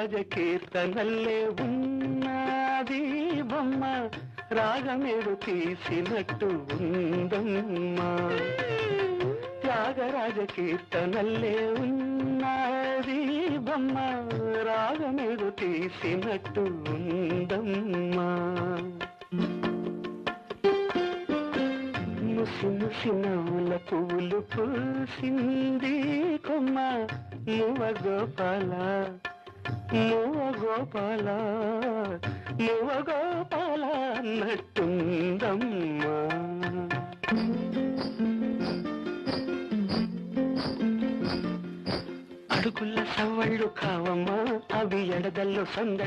కీర్తనల్లే ఉన్నది బొమ్మ రాగమేడు తీసినట్టు ఉందమ్మా త్యాగరాజ కీర్తనల్లే ఉన్నది బొమ్మ రాగమేడు తీసినట్టు ఉందమ్మా ముసి ముసి నవ్వుల పువ్వులు పూసింది కొమ్మ మువ గోపాల మువ గోపాల మువ గోపాల అన్నట్టుందమ్మా అడుగుల సవ్వళ్ళు కావమ్మా అవి ఎడదల్లో సందళ్ళు